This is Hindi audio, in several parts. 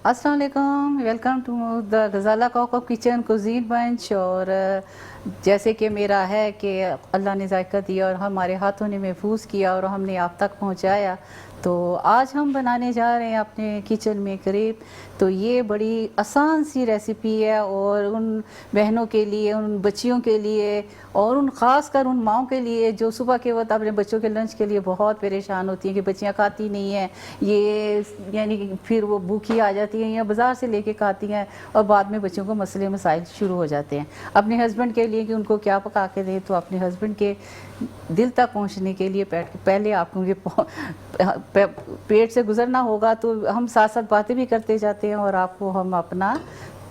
अस्सलाम वालेकुम, welcome to the Ghazala coco kitchen cuisine bunch. और जैसे कि मेरा है कि अल्लाह ने जायका दिया और हमारे हाथों ने महफूज किया और हमने आप तक पहुंचाया, तो आज हम बनाने जा रहे हैं अपने किचन में करीब। तो ये बड़ी आसान सी रेसिपी है और उन बहनों के लिए, उन बच्चियों के लिए और उन ख़ास कर उन माओं के लिए जो सुबह के वक्त अपने बच्चों के लंच के लिए बहुत परेशान होती हैं कि बच्चियाँ खाती नहीं हैं, ये यानी कि फिर वो भूखी आ जाती हैं या बाज़ार से लेके खाती हैं और बाद में बच्चों को मसले मसाइल शुरू हो जाते हैं। अपने हस्बैंड के लिए कि उनको क्या पका के दें, तो अपने हस्बैंड के दिल तक पहुंचने के लिए पहले आपको ये पेट से गुजरना होगा। तो हम साथ साथ बातें भी करते जाते हैं और आपको हम अपना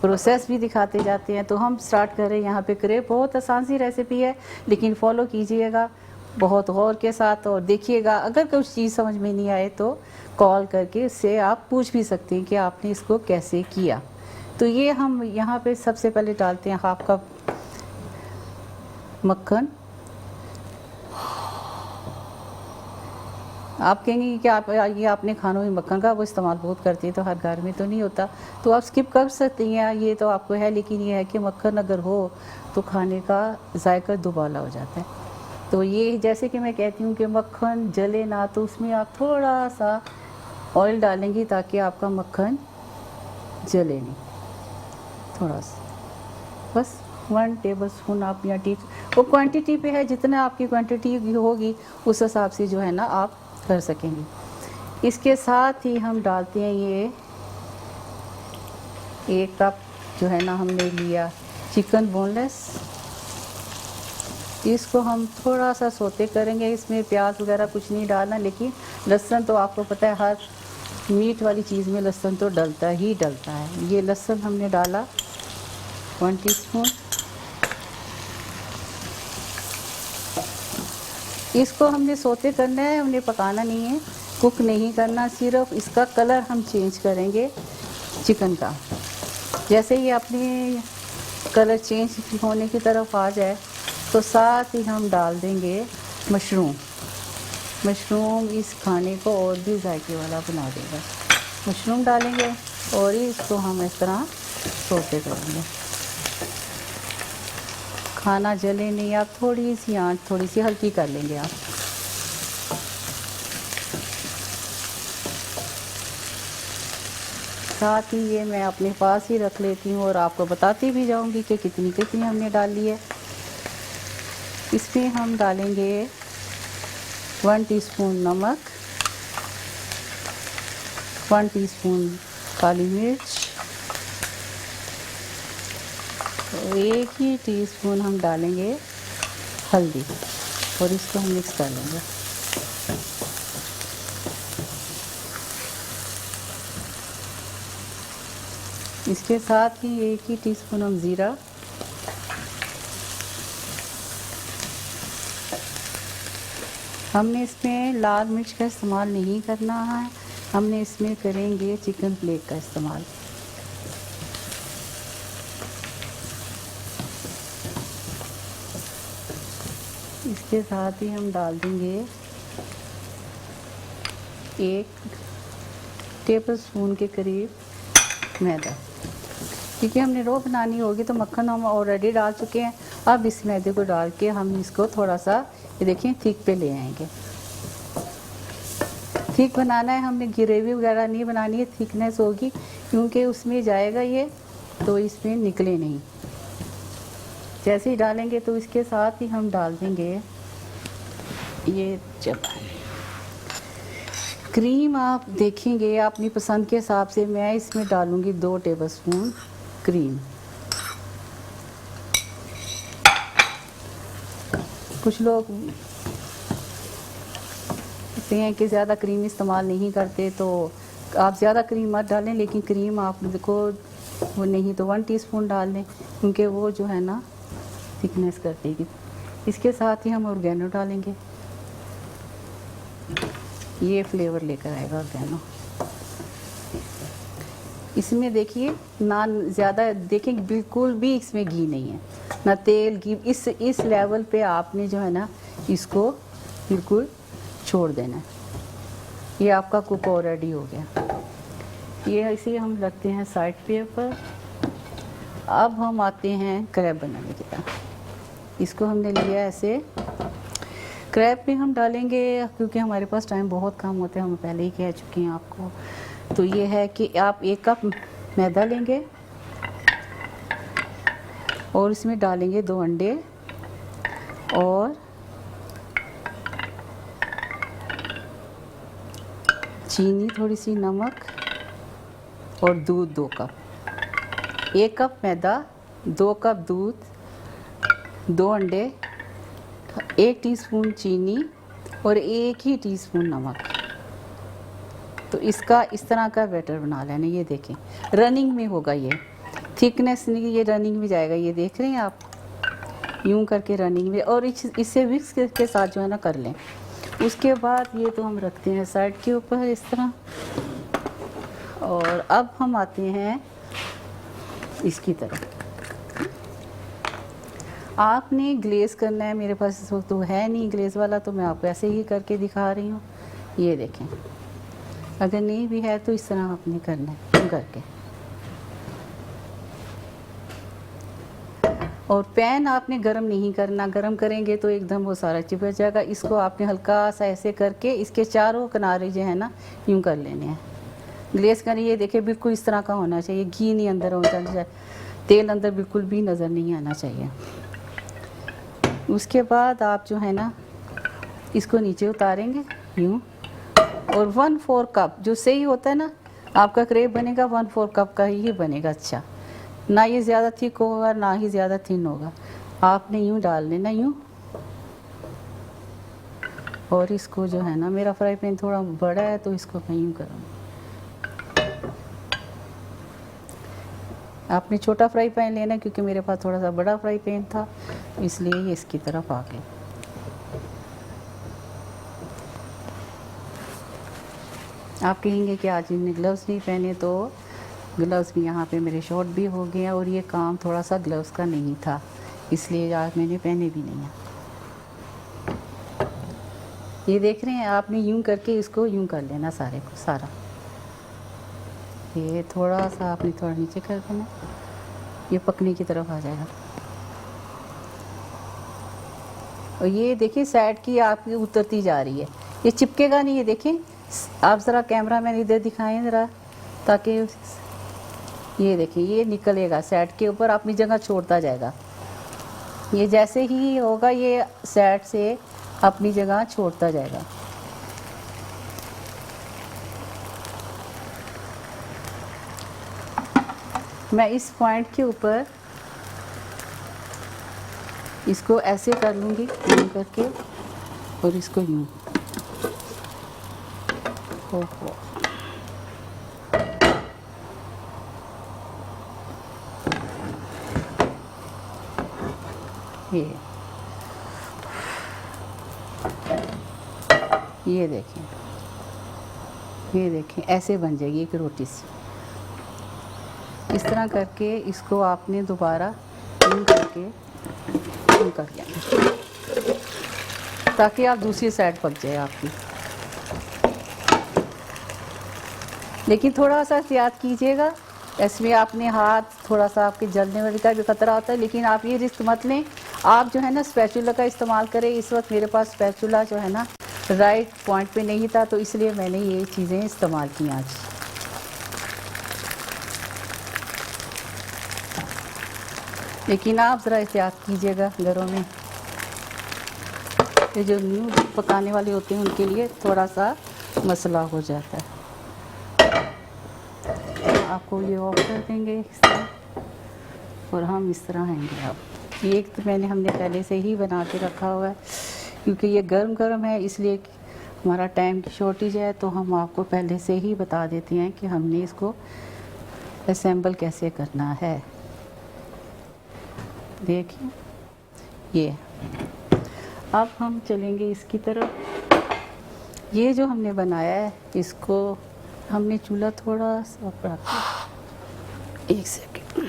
प्रोसेस भी दिखाते जाते हैं। तो हम स्टार्ट करें यहाँ पे क्रेप। बहुत आसान सी रेसिपी है, लेकिन फॉलो कीजिएगा बहुत गौर के साथ और देखिएगा। अगर कुछ चीज़ समझ में नहीं आए तो कॉल करके इससे आप पूछ भी सकते हैं कि आपने इसको कैसे किया। तो ये हम यहाँ पे सबसे पहले डालते हैं हाफ कप मक्खन। आप कहेंगे कि आप ये अपने खानों में मक्खन का वो इस्तेमाल बहुत करती है, तो हर घर में तो नहीं होता, तो आप स्किप कर सकती हैं, ये तो आपको है। लेकिन ये है कि मक्खन अगर हो तो खाने का जायका दुबाला हो जाता है। तो ये जैसे कि मैं कहती हूँ कि मक्खन जले ना, तो उसमें आप थोड़ा सा ऑयल डालेंगी ताकि आपका मक्खन जले नहीं, थोड़ा सा, बस 1 टेबल स्पून आप या टी, वो क्वांटिटी पे है, जितना आपकी क्वांटिटी होगी उस हिसाब से जो है ना आप कर सकेंगे। इसके साथ ही हम डालते हैं ये 1 कप जो है ना हमने लिया चिकन बोनलेस। इसको हम थोड़ा सा सोते करेंगे, इसमें प्याज वगैरह कुछ नहीं डालना, लेकिन लहसुन तो आपको पता है हर मीट वाली चीज़ में लहसुन तो डलता ही डलता है। ये लहसुन हमने डाला 1 टीस्पून। इसको हमने सोते करना है, हमने पकाना नहीं है, कुक नहीं करना, सिर्फ इसका कलर हम चेंज करेंगे चिकन का। जैसे ही अपने कलर चेंज होने की तरफ आ जाए तो साथ ही हम डाल देंगे मशरूम। मशरूम इस खाने को और भी जायके वाला बना देगा। मशरूम डालेंगे और इसको हम इस तरह सोते करेंगे, खाना जले नहीं। आप थोड़ी सी आंच थोड़ी सी हल्की कर लेंगे आप। साथ ही ये मैं अपने पास ही रख लेती हूँ और आपको बताती भी जाऊँगी कि कितनी कितनी हमने डाली है। इसमें हम डालेंगे 1 टीस्पून नमक, 1 टीस्पून काली मिर्च, 1 ही टीस्पून हम डालेंगे हल्दी और इसको हम मिक्स कर लेंगे। इसके साथ ही 1 ही टीस्पून हम ज़ीरा, हमने इसमें लाल मिर्च का इस्तेमाल नहीं करना है, हमने इसमें करेंगे चिकन फ्लेक का इस्तेमाल। इसके साथ ही हम डाल देंगे 1 टेबल स्पून के करीब मैदा, क्योंकि हमने रो बनानी होगी तो मक्खन हम ऑलरेडी डाल चुके हैं। अब इस मैदे को डाल के हम इसको थोड़ा सा, ये देखिए, थिक पे ले आएंगे। थिक बनाना है, हमने ग्रेवी वगैरह नहीं बनानी है, थिकनेस होगी क्योंकि उसमें जाएगा ये, तो इसमें निकले नहीं। जैसे ही डालेंगे तो इसके साथ ही हम डाल देंगे ये क्रीम। आप देखेंगे अपनी पसंद के हिसाब से, मैं इसमें डालूँगी 2 टेबल स्पून क्रीम। कुछ लोग कहते हैं कि ज़्यादा क्रीम इस्तेमाल नहीं करते, तो आप ज़्यादा क्रीम मत डालें, लेकिन क्रीम आप देखो वो नहीं तो 1 टीस्पून डाल दें, क्योंकि वो जो है ना थिकनेस कर देगी। इसके साथ ही हम ऑर्गेनो डालेंगे, ये फ्लेवर लेकर आएगा ऑर्गेनो। इसमें देखिए ना ज़्यादा, देखें बिल्कुल भी इसमें घी नहीं है, ना तेल घी। इस लेवल पे आपने जो है ना इसको बिल्कुल छोड़ देना है। ये आपका कुक ऑलरेडी हो गया। ये ऐसे हम रखते हैं साइड पे ऊपर। अब हम आते हैं क्रैब बनाने की तरफ। इसको हमने लिया ऐसे। क्रैब में हम डालेंगे, क्योंकि हमारे पास टाइम बहुत कम होते हैं, हम पहले ही कह चुके हैं आपको। तो ये है कि आप 1 कप मैदा लेंगे और इसमें डालेंगे 2 अंडे और चीनी, थोड़ी सी नमक और दूध 2 कप। 1 कप मैदा, 2 कप दूध, 2 अंडे, 1 टीस्पून चीनी और 1 ही टीस्पून नमक। तो इसका इस तरह का बैटर बना लेना। ये देखें रनिंग में होगा, ये थिकनेस नहीं, ये रनिंग में जाएगा। ये देख रहे हैं आप, यूं करके रनिंग में। और इससे विक्स के साथ जो है ना कर लें। उसके बाद ये तो हम रखते हैं साइड के ऊपर इस तरह। और अब हम आते हैं इसकी तरफ। आपने ग्लेज़ करना है। मेरे पास इस वक्त तो है नहीं ग्लेज़ वाला, तो मैं आपको ऐसे ही करके दिखा रही हूँ। ये देखें, अगर नहीं भी है तो इस तरह आपने करना है करके। और पैन आपने गरम नहीं करना, गरम करेंगे तो एकदम वो सारा चिपक जाएगा। इसको आपने हल्का सा ऐसे करके इसके चारों किनारे जो है ना यूं कर लेने हैं। ग्लेज़ करिए, ये देखिए बिल्कुल इस तरह का होना चाहिए। घी नहीं अंदर होना चाहिए, तेल अंदर बिल्कुल भी नज़र नहीं आना चाहिए। उसके बाद आप जो है ना इसको नीचे उतारेंगे यूँ। और 1/4 कप जो सही होता है ना आपका क्रेप बनेगा, 1/4 कप का ही बनेगा। अच्छा, ना ये ज़्यादा थिक होगा ना ही ज़्यादा थिन होगा। आपने यूँ डाल लेना यूँ। और इसको जो है ना, मेरा फ्राई पैन थोड़ा बड़ा है तो इसको मैं यूँ करूँगी। आपने छोटा फ्राई पैन लेना, क्योंकि मेरे पास थोड़ा सा बड़ा फ्राई पैन था, इसलिए ये इसकी तरफ आ गया। आप कहेंगे कि आज इन्हें ग्लव्स नहीं पहने, तो ग्लव्स भी यहाँ पे मेरे शॉर्ट भी हो गए हैं। और ये काम थोड़ा सा ग्लव्स का नहीं था, इसलिए आज मैंने पहने भी नहीं है। ये देख रहे हैं, आपने यूं करके इसको यूं कर लेना सारे को सारा। ये थोड़ा सा आपने थोड़ा नीचे कर देना, ये पकने की तरफ आ जाएगा। और ये देखिए साइड की आपकी उतरती जा रही है, ये चिपकेगा नहीं। ये देखें आप ज़रा कैमरा मैन इधर दिखाएं ज़रा, ताकि ये देखिए ये निकलेगा साइड के ऊपर, अपनी जगह छोड़ता जाएगा। ये जैसे ही होगा ये साइड से अपनी जगह छोड़ता जाएगा। मैं इस पॉइंट के ऊपर इसको ऐसे कर लूँगी यूँ करके, और इसको यूँ। ओहो, ये देखें, ये देखें ऐसे बन जाएगी एक रोटी सी। इस तरह करके इसको आपने दोबारा यूँ करके यूँ कर लेना, ताकि आप दूसरी साइड पक जाए आपकी। लेकिन थोड़ा सा एहतियात कीजिएगा, इसमें आपने हाथ थोड़ा सा आपके जलने वाले का भी खतरा होता है। लेकिन आप ये रिस्क मत लें, आप जो है ना स्पैचुला का इस्तेमाल करें। इस वक्त मेरे पास स्पैचुला जो है ना राइट पॉइंट पे नहीं था, तो इसलिए मैंने ये चीज़ें इस्तेमाल की आज। लेकिन आप ज़रा एहतियात कीजिएगा घरों में। ये जो न्यू पकाने वाले होते हैं उनके लिए थोड़ा सा मसला हो जाता है। आपको ये ऑफ कर देंगे इस तरह, और हम इस तरह आएंगे। अब ये तो हमने पहले से ही बना के रखा हुआ है, क्योंकि ये गर्म गर्म है, इसलिए हमारा टाइम की शॉर्टेज है। तो हम आपको पहले से ही बता देते हैं कि हमने इसको असेंबल कैसे करना है। देखिए ये, अब हम चलेंगे इसकी तरफ। ये जो हमने बनाया है इसको हमने चूल्हा थोड़ा सा रखा। एक सेकंड,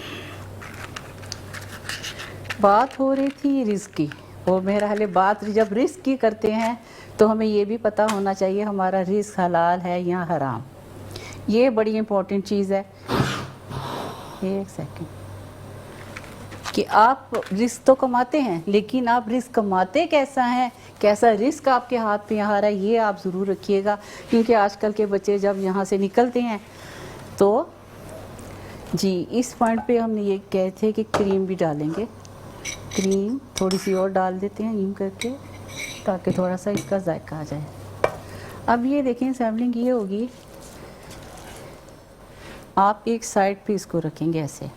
बात हो रही थी रिस्क की, और मेरा हाले बात जब रिस्क की करते हैं तो हमें ये भी पता होना चाहिए हमारा रिस्क हलाल है या हराम। ये बड़ी इम्पोर्टेंट चीज़ है। एक सेकंड, कि आप रिस्क तो कमाते हैं, लेकिन आप रिस्क कमाते कैसा है, कैसा रिस्क आपके हाथ पे आ रहा है, ये आप ज़रूर रखिएगा। क्योंकि आजकल के बच्चे जब यहाँ से निकलते हैं तो जी इस पॉइंट पे हमने ये कहे थे कि क्रीम भी डालेंगे। क्रीम थोड़ी सी और डाल देते हैं यूँ करके, ताकि थोड़ा सा इसका जायका आ जाए। अब ये देखें सैम्पलिंग ये होगी, आप एक साइड पे इसको रखेंगे ऐसे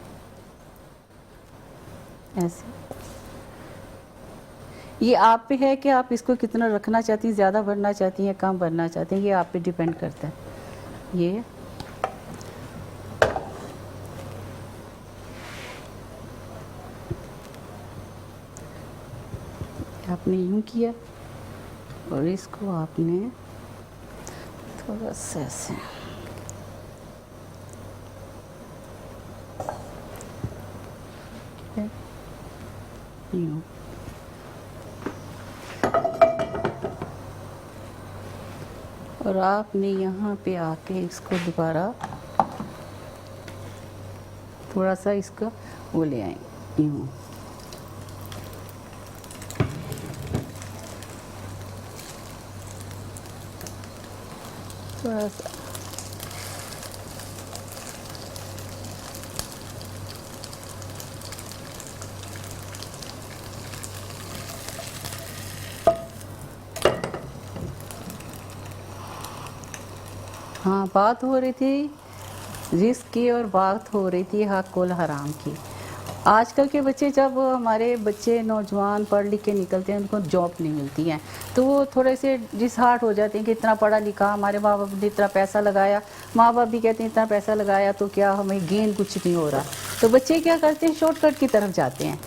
ऐसे। ये आप पे है कि आप इसको कितना रखना चाहती हैं, ज़्यादा भरना चाहती हैं, कम भरना चाहती हैं, ये आप पे डिपेंड करता है। ये आपने यूँ किया और इसको आपने थोड़ा सा ऐसे यूँ, और आपने यहाँ पे आके इसको दोबारा थोड़ा सा इसका वो ले आएंगे यूँ। थोड़ा सा हाँ, बात हो रही थी रिस्क की और बात हो रही थी हक और हराम की। आजकल के बच्चे, जब हमारे बच्चे नौजवान पढ़ लिख के निकलते हैं, उनको जॉब नहीं मिलती है, तो वो थोड़े से डिसहार्ट हो जाते हैं कि इतना पढ़ा लिखा, हमारे माँ बाप ने इतना पैसा लगाया, माँ बाप भी कहते हैं इतना पैसा लगाया तो क्या हमें गेन कुछ नहीं हो रहा। तो बच्चे क्या करते हैं, शॉर्टकट की तरफ जाते हैं।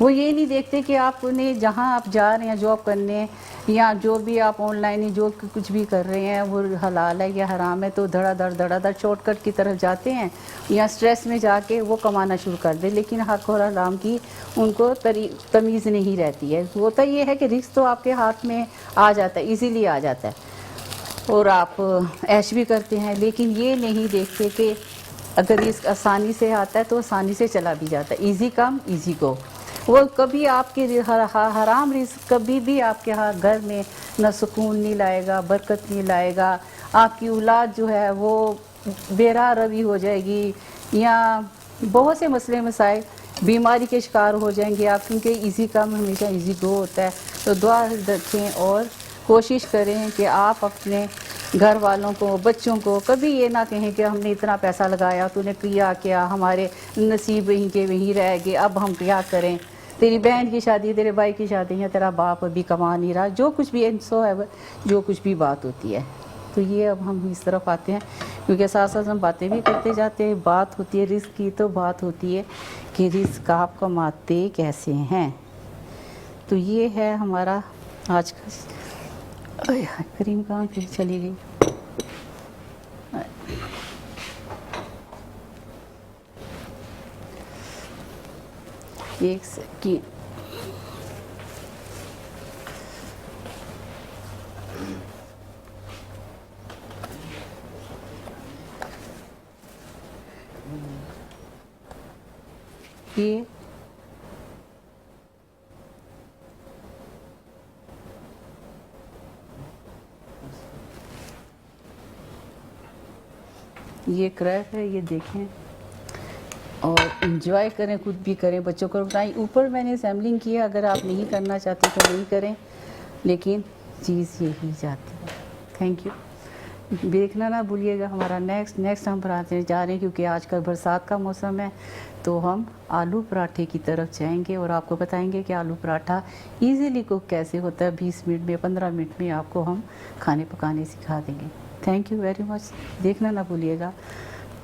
वो ये नहीं देखते कि आपने जहाँ आप जा रहे हैं जॉब करने, या जो भी आप ऑनलाइन जो कुछ भी कर रहे हैं वो हलाल है या हराम है, तो धड़ाधड़ शॉर्टकट की तरफ जाते हैं, या स्ट्रेस में जाके वो कमाना शुरू कर दे। लेकिन हक और हराम की उनको तमीज़ नहीं रहती है। होता ये है कि रिस्क तो आपके हाथ में आ जाता है, इजीली आ जाता है, और आप ऐश भी करते हैं। लेकिन ये नहीं देखते कि अगर रिस्क आसानी से आता है तो आसानी से चला भी जाता है। ईजी कम ईजी गो। वो कभी आपके हराम रिस्क कभी भी आपके घर में न सुकून नहीं लाएगा, बरकत नहीं लाएगा। आपकी औलाद जो है वो बेराह रवी हो जाएगी, या बहुत से मसले मसाइल, बीमारी के शिकार हो जाएंगे आप, क्योंकि इजी काम हमेशा इजी गो होता है। तो दुआ रखें और कोशिश करें कि आप अपने घर वालों को, बच्चों को कभी ये ना कहें कि हमने इतना पैसा लगाया, तूने किया क्या, हमारे नसीब वहीं के वहीं रह गए, अब हम क्या करें। तेरी बहन की शादी, तेरे भाई की शादी है, तेरा बाप अभी कमा नहीं रहा, जो कुछ भी सो है, जो कुछ भी बात होती है। तो ये अब हम इस तरफ आते हैं, क्योंकि साथ साथ हम बातें भी करते जाते हैं। बात होती है रिस्क की, तो बात होती है कि रिस्क आप कमाते कैसे हैं। तो ये है हमारा आज का। क्रीम कहाँ फिर चली गई। एक सेकंड, ये क्रैक है, ये देखें और इंजॉय करें, खुद भी करें, बच्चों को बताएं। ऊपर मैंने सैम्पलिंग किया, अगर आप नहीं करना चाहते तो नहीं करें, लेकिन चीज़ यही जाती है। Thank you. देखना ना भूलिएगा हमारा नेक्स्ट हम बनाते जा रहे हैं, क्योंकि आजकल बरसात का मौसम है, तो हम आलू पराठे की तरफ जाएंगे और आपको बताएंगे कि आलू पराठा इजीली कुक कैसे होता है। 20 मिनट में, 15 मिनट में आपको हम खाने पकाने सिखा देंगे। Thank you very much. देखना ना भूलिएगा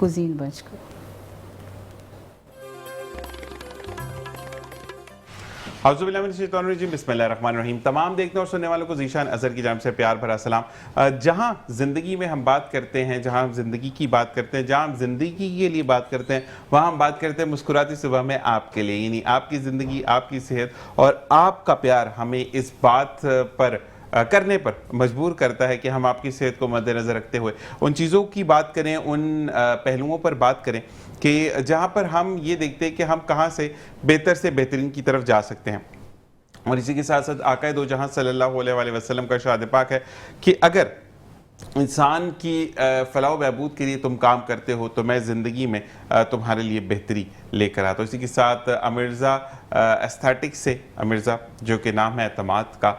कुजीन बंच को। बिस्मिल्लाहिर्रहमानिर्रहीम। तमाम देखने और सुनने वालों को ज़ीशान अज़हर की जानिब से प्यार भरा सलाम। जहाँ ज़िंदगी में हम बात करते हैं, जहाँ हम ज़िंदगी की बात करते हैं, जहाँ हम ज़िंदगी के लिए बात करते हैं, वहाँ हम बात करते हैं मुस्कुराती सुबह में आपके लिए, यानी आपकी ज़िंदगी, आपकी सेहत और आपका प्यार हमें इस बात पर करने पर मजबूर करता है कि हम आपकी सेहत को मद्देनज़र रखते हुए उन चीज़ों की बात करें, उन पहलुओं पर बात करें कि जहाँ पर हम ये देखते हैं कि हम कहाँ से बेहतर से बेहतरीन की तरफ जा सकते हैं। और इसी के साथ साथ आका दो जहां सल्लल्लाहु अलैहि वसल्लम का इरशाद पाक है कि अगर इंसान की फलाह बहबूद के लिए तुम काम करते हो तो मैं ज़िंदगी में तुम्हारे लिए बेहतरी लेकर आता हूँ। इसी के साथ अमिर्ज़ा एस्थेटिक से अमिर्ज़ा जो कि नाम है एतमाद का,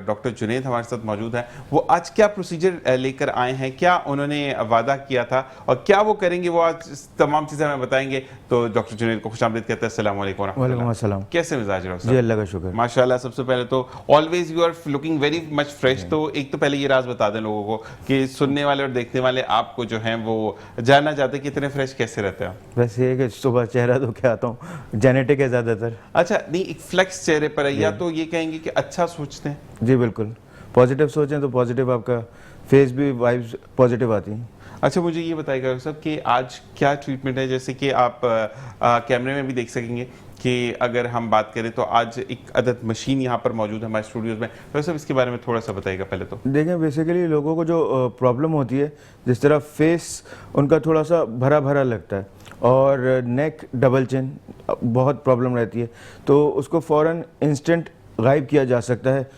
डॉक्टर जुनैद हमारे साथ मौजूद है। वो आज क्या प्रोसीजर लेकर आए हैं, क्या उन्होंने वादा किया था और क्या वो करेंगे, वो आज तमाम चीज़ें हमें बताएंगे। तो डॉक्टर जुनैद को खुशामदीद कहते हैं। अस्सलाम वालेकुम। वालेकुम अस्सलाम। कैसे मिजाज डॉक्टर? जी अल्लाह का शुक्र। माशाल्लाह। सबसे पहले तो always you are looking very much fresh. तो एक तो पहले ये राज बता दें लोगों को कि सुनने वाले और देखने वाले आपको जो हैं वो जानना चाहते हैं कि इतने फ्रेश कैसे रहते हैं। वैसे ये कि सुबह चेहरा धो के आता हूँ, जेनेटिक है ज़्यादातर। अच्छा, नहीं एक फ्लेक्स चेहरे पर है, या तो ये कहेंगे कि अच्छा सोचते हैं? जी बिल्कुल, पॉजिटिव सोचें तो पॉजिटिव आपका फेस भी वाइब्स पॉजिटिव आती हैं। अच्छा, मुझे ये बताइएगा साहब कि आज क्या ट्रीटमेंट है? जैसे कि आप कैमरे में भी देख सकेंगे कि अगर हम बात करें तो आज एक अदद मशीन यहाँ पर मौजूद है हमारे स्टूडियोज़ में। तो सब इसके बारे में थोड़ा सा बताइएगा पहले तो। देखें, बेसिकली लोगों को जो प्रॉब्लम होती है, जिस तरह फेस उनका थोड़ा सा भरा भरा लगता है और नेक डबल चिन बहुत प्रॉब्लम रहती है, तो उसको फ़ौरन इंस्टेंट गायब किया जा सकता है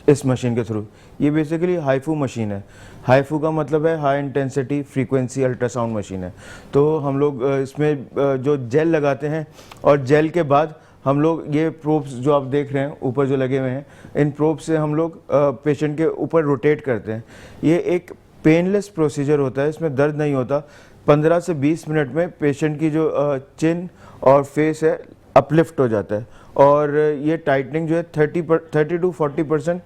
इस मशीन के थ्रू। ये बेसिकली हाईफू मशीन है। हाईफू का मतलब है high intensity frequency ultrasound machine है। तो हम लोग इसमें जो जेल लगाते हैं और जेल के बाद हम लोग ये प्रोब्स जो आप देख रहे हैं ऊपर जो लगे हुए हैं, इन प्रोब से हम लोग पेशेंट के ऊपर रोटेट करते हैं। ये एक पेनलेस प्रोसीजर होता है, इसमें दर्द नहीं होता। 15 से 20 मिनट में पेशेंट की जो चिन और फेस है अपलिफ्ट हो जाता है और ये टाइटनिंग जो है 30 to 40%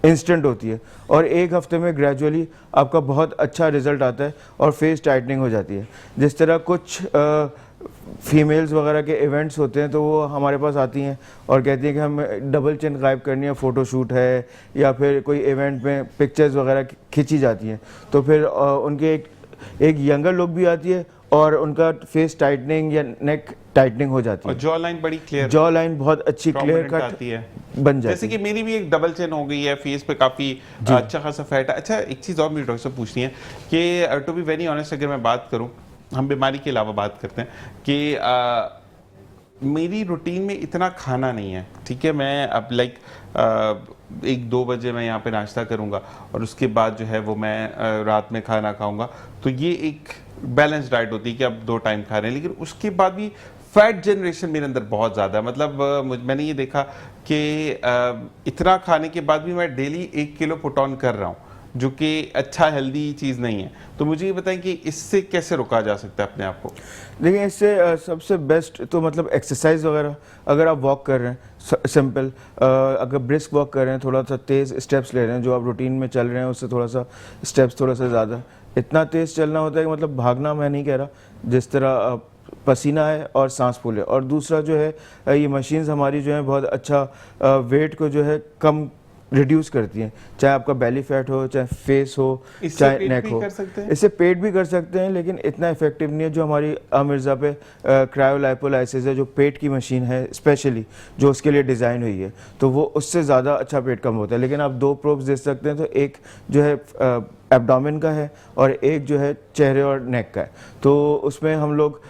इंस्टेंट होती है और एक हफ्ते में ग्रेजुअली आपका बहुत अच्छा रिजल्ट आता है और फेस टाइटनिंग हो जाती है। जिस तरह कुछ फीमेल्स वगैरह के इवेंट्स होते हैं तो वो हमारे पास आती हैं और कहती हैं कि हम डबल चिन गायब करनी है, फ़ोटोशूट है या फिर कोई इवेंट में पिक्चर्स वगैरह खींची जाती हैं, तो फिर उनके एक यंगर लुक भी आती है और उनका फेस टाइटनिंग या नेक टाइटनिंग हो जाती है और जॉ लाइन बड़ी क्लियर, जॉ लाइन बहुत अच्छी क्लियर कट आती है, बन जाती है। जैसे कि मेरी भी एक डबल चिन हो गई है, फेस पे काफी अच्छा खासा फैट है। अच्छा, एक चीज और मुझे डॉक्टर से पूछनी है कि टू बी वेरी ऑनेस्ट, अगर मैं बात करूं, हम बीमारी के अलावा बात करते हैं कि मेरी रूटीन में इतना खाना नहीं है, ठीक है। मैं अब लाइक 1-2 बजे मैं यहाँ पे नाश्ता करूँगा और उसके बाद जो है वो मैं रात में खाना खाऊंगा, तो ये एक बैलेंस डाइट होती है कि अब 2 टाइम खा रहे हैं। लेकिन उसके बाद भी फैट जनरेशन मेरे अंदर बहुत ज़्यादा है। मतलब मैंने ये देखा कि इतना खाने के बाद भी मैं डेली 1 किलो पुट ऑन कर रहा हूँ, जो कि अच्छा हेल्दी चीज़ नहीं है। तो मुझे ये बताएं कि इससे कैसे रोका जा सकता है अपने आप को? देखिए, इससे सबसे बेस्ट तो मतलब एक्सरसाइज वगैरह, अगर आप वॉक कर रहे हैं सिंपल, अगर ब्रिस्क वॉक कर रहे हैं, थोड़ा सा तेज़ स्टेप्स ले रहे हैं, जो आप रूटीन में चल रहे हैं उससे थोड़ा सा स्टेप्स थोड़ा सा ज़्यादा, इतना तेज़ चलना होता है कि मतलब भागना मैं नहीं कह रहा, जिस तरह पसीना है और सांस फूले। और दूसरा जो है, ये मशीन्स हमारी जो है बहुत अच्छा वेट को जो है कम रिड्यूस करती हैं, चाहे आपका बेली फैट हो, चाहे फेस हो, चाहे नेक हो। इससे पेट भी कर सकते हैं, लेकिन इतना इफेक्टिव नहीं है जो हमारी अमिर्ज़ा पे क्रायोलाइपोलाइसिस है, जो पेट की मशीन है स्पेशली, जो उसके लिए डिज़ाइन हुई है, तो वो उससे ज़्यादा अच्छा पेट कम होता है। लेकिन आप 2 प्रोब्स दे सकते हैं, तो एक जो है एब्डोमेन का है और एक जो है चेहरे और नेक का है। तो उसमें हम लोग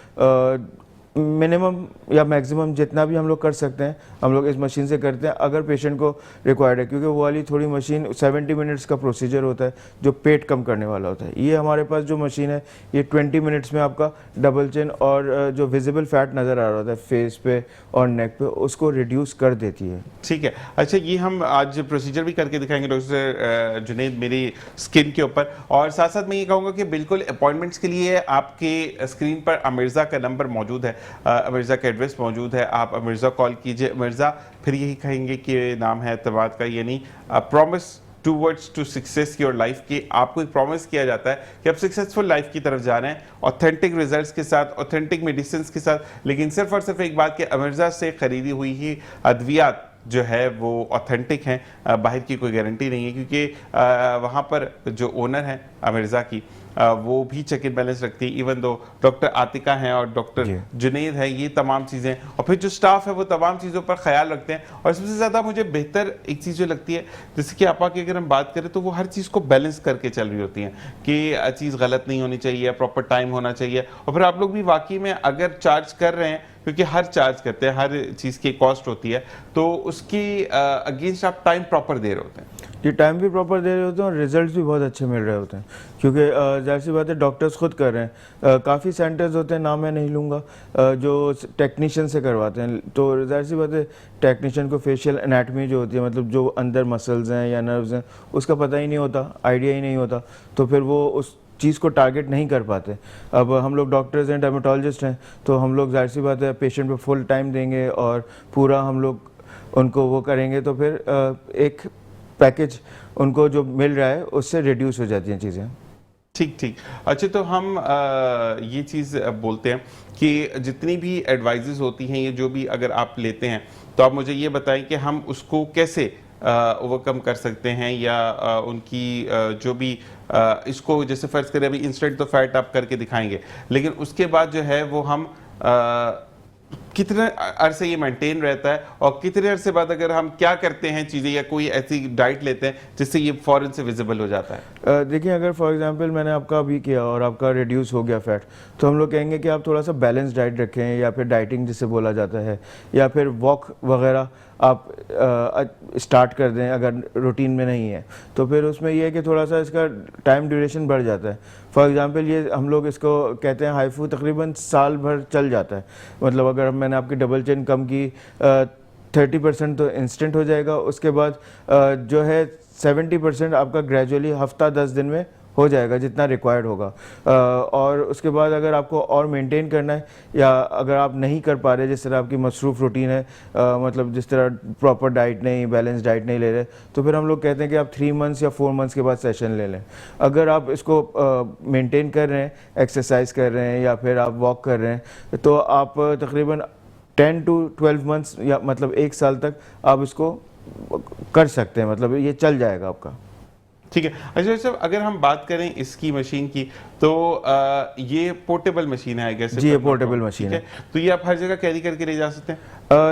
मिनिमम या मैक्सिमम जितना भी हम लोग कर सकते हैं, हम लोग इस मशीन से करते हैं, अगर पेशेंट को रिक्वायर्ड है, क्योंकि वो वाली थोड़ी मशीन 70 मिनट्स का प्रोसीजर होता है जो पेट कम करने वाला होता है। ये हमारे पास जो मशीन है, ये 20 मिनट्स में आपका डबल चिन और जो विजिबल फैट नज़र आ रहा होता है फेस पे और नेक पे, उसको रिड्यूस कर देती है। ठीक है। अच्छा, ये हम आज प्रोसीजर भी करके दिखाएंगे डॉक्टर जुनैद मेरी स्किन के ऊपर, और साथ साथ मैं ये कहूँगा कि बिल्कुल अपॉइंटमेंट्स के लिए आपके स्क्रीन पर अमिर्ज़ा का नंबर मौजूद है, अमिर्ज़ा का एड्रेस मौजूद है, आप अमिर्ज़ा कॉल कीजिए। अमिर्ज़ा फिर यही कहेंगे कि नाम है एतमाद का, यानी promise towards to success your life, की आपको एक प्रॉमिस किया जाता है कि आप सक्सेसफुल लाइफ की तरफ जा रहे हैं, ऑथेंटिक रिजल्ट्स के साथ, ऑथेंटिक मेडिसिन के साथ। लेकिन सिर्फ और सिर्फ एक बात कि अमिर्ज़ा से खरीदी हुई ही अद्वियात जो है वो ऑथेंटिक हैं, बाहर की कोई गारंटी नहीं है, क्योंकि वहाँ पर जो ओनर है अमिर्ज़ा की, वो भी चेक एंड बैलेंस रखती है, इवन दो डॉक्टर आतिका हैं और डॉक्टर जी। जुनेद है, ये तमाम चीज़ें, और फिर जो स्टाफ है वो तमाम चीज़ों पर ख्याल रखते हैं। और सबसे ज़्यादा मुझे बेहतर एक चीज़ जो लगती है, जैसे कि आपा की अगर हम बात करें तो वो हर चीज़ को बैलेंस करके चल रही होती हैं कि चीज़ गलत नहीं होनी चाहिए, प्रॉपर टाइम होना चाहिए। और फिर आप लोग भी वाकई में अगर चार्ज कर रहे हैं, क्योंकि हर चार्ज करते हैं, हर चीज़ की कॉस्ट होती है, तो उसकी अगेंस्ट आप टाइम प्रॉपर दे रहे होते हैं। ये टाइम भी प्रॉपर दे रहे होते हैं और रिजल्ट्स भी बहुत अच्छे मिल रहे होते हैं, क्योंकि जाहिर सी बात है डॉक्टर्स खुद कर रहे हैं। काफ़ी सेंटर्स होते हैं, नाम मैं नहीं लूँगा, जो टेक्नीशियन से करवाते हैं। तो जाहिर सी बात है टेक्नीशियन को फेशियल एनाटमी जो होती है, मतलब जो अंदर मसल्स हैं या नर्व्स हैं, उसका पता ही नहीं होता, आइडिया ही नहीं होता, तो फिर वो उस चीज़ को टारगेट नहीं कर पाते। अब हम लोग डॉक्टर्स हैं, डर्मेटोलॉजिस्ट हैं, तो हम लोग जाहिर सी बात है पेशेंट पे फुल टाइम देंगे और पूरा हम लोग उनको वो करेंगे, तो फिर एक पैकेज उनको जो मिल रहा है उससे रिड्यूस हो जाती हैं चीज़ें। ठीक ठीक। अच्छा, तो हम ये चीज़ बोलते हैं कि जितनी भी एडवाइजेस होती हैं, ये जो भी अगर आप लेते हैं, तो आप मुझे ये बताएं कि हम उसको कैसे ओवरकम कर सकते हैं, या उनकी जो भी इसको, जैसे फ़र्ज़ करें अभी इंस्टेंट तो फैट आप करके दिखाएंगे, लेकिन उसके बाद जो है वो हम कितने अरसे ये मेंटेन रहता है, और कितने अरसे बाद अगर हम क्या करते हैं चीज़ें या कोई ऐसी डाइट लेते हैं जिससे ये फ़ौरन से विजिबल हो जाता है? देखिए, अगर फॉर एग्जांपल मैंने आपका अभी किया और आपका रिड्यूस हो गया फैट, तो हम लोग कहेंगे कि आप थोड़ा सा बैलेंस डाइट रखें, या फिर डाइटिंग जिसे बोला जाता है, या फिर वॉक वगैरह आप स्टार्ट कर दें अगर रूटीन में नहीं है, तो फिर उसमें ये है कि थोड़ा सा इसका टाइम ड्यूरेशन बढ़ जाता है। फॉर एग्जांपल ये हम लोग इसको कहते हैं हाइफू, तकरीबन साल भर चल जाता है। मतलब अगर मैंने आपकी डबल चेन कम की 30% तो इंस्टेंट हो जाएगा, उसके बाद जो है 70% आपका ग्रेजुअली हफ्ता 10 दिन में हो जाएगा, जितना रिक्वायर्ड होगा। और उसके बाद अगर आपको और मेंटेन करना है, या अगर आप नहीं कर पा रहे, जिस तरह आपकी मसरूफ़ रूटीन है, मतलब जिस तरह प्रॉपर डाइट नहीं, बैलेंस डाइट नहीं ले रहे, तो फिर हम लोग कहते हैं कि आप 3 मंथ्स या 4 मंथ्स के बाद सेशन ले लें। अगर आप इसको मेंटेन कर रहे हैं, एक्सरसाइज कर रहे हैं या फिर आप वॉक कर रहे हैं, तो आप तकरीबन 10 to 12 मंथ्स या मतलब 1 साल तक आप इसको कर सकते हैं, मतलब ये चल जाएगा आपका। ठीक है। अच्छा सर, अगर हम बात करें इसकी मशीन की, तो ये पोर्टेबल मशीन है आई गेस। जी, ये पोर्टेबल मशीन है। तो ये आप हर जगह कैरी करके ले जा सकते हैं?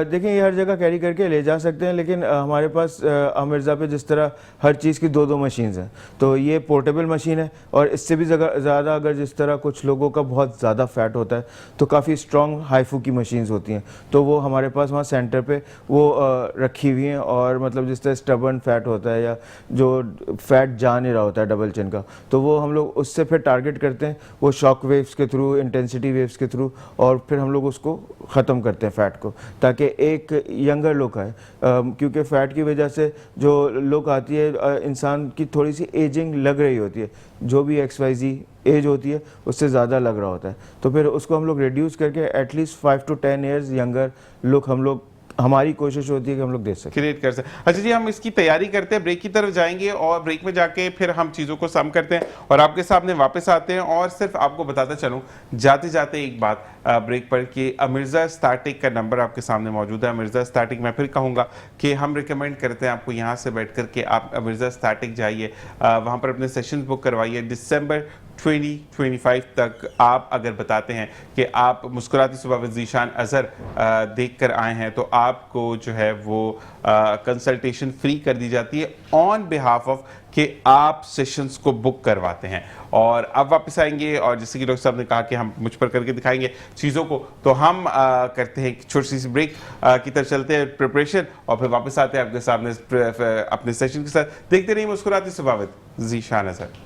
देखिए, ये हर जगह कैरी करके ले जा सकते हैं, लेकिन हमारे पास अमिर्ज़ा पे जिस तरह हर चीज़ की 2-2 मशीन्स हैं, तो ये पोर्टेबल मशीन है। और इससे भी ज़्यादा अगर जिस तरह कुछ लोगों का बहुत ज़्यादा फैट होता है, तो काफ़ी स्ट्रॉन्ग हाइफू की मशीन्स होती हैं, तो वो हमारे पास वहाँ सेंटर पे वो रखी हुई हैं। और मतलब जिस तरह स्टबर्न फैट होता है, या जो फैट जा नहीं रहा होता है डबल चिन का, तो वो हम लोग उससे फिर टारगेट करते हैं, वो शॉक वेव्स के थ्रू, इंटेंसिटी वेव्स के थ्रू, और फिर हम लोग उसको ख़त्म करते हैं फैट को, ताकि एक यंगर लुक आए। क्योंकि फ़ैट की वजह से जो लुक आती है, इंसान की थोड़ी सी एजिंग लग रही होती है, जो भी XYZ एज होती है उससे ज़्यादा लग रहा होता है, तो फिर उसको हम लोग रिड्यूस करके at least 5 to 10 years younger look हम लोग, हमारी कोशिश होती है कि हम लोग दे सकें, क्रिएट कर सकते। अच्छा जी, हम इसकी तैयारी करते हैं, ब्रेक की तरफ जाएंगे, और ब्रेक में जाके फिर हम चीज़ों को सम करते हैं और आपके सामने वापस आते हैं। और सिर्फ आपको बताता चलूँ जाते जाते एक बात ब्रेक पर, कि अमिर्ज़ा स्टैटिक का नंबर आपके सामने मौजूद है। अमिर्ज़ा स्टैटिक, मैं फिर कहूँगा कि हम रिकमेंड करते हैं आपको यहाँ से बैठ कर के आप अमिर्ज़ा स्टैटिक जाइए, वहाँ पर अपने सेशन बुक करवाइए। दिसंबर 2025 तक आप अगर बताते हैं कि आप मुस्कुराती सुबह विद ज़ीशान अज़हर देख कर आए हैं, तो आपको जो है वो कंसल्टेशन फ्री कर दी जाती है ऑन बिहाफ ऑफ कि आप सेशंस को बुक करवाते हैं। और अब वापस आएंगे, और जैसे कि डॉक्टर साहब ने कहा कि हम मुझ पर करके दिखाएंगे चीज़ों को, तो हम करते हैं एक छोटी सी ब्रेक की तरफ चलते हैं, प्रिपरेशन, और फिर वापस आते हैं आपके सामने अपने सेशन के साथ। देखते रहिए मुस्कुराती सुबह विद ज़ीशान अज़हर।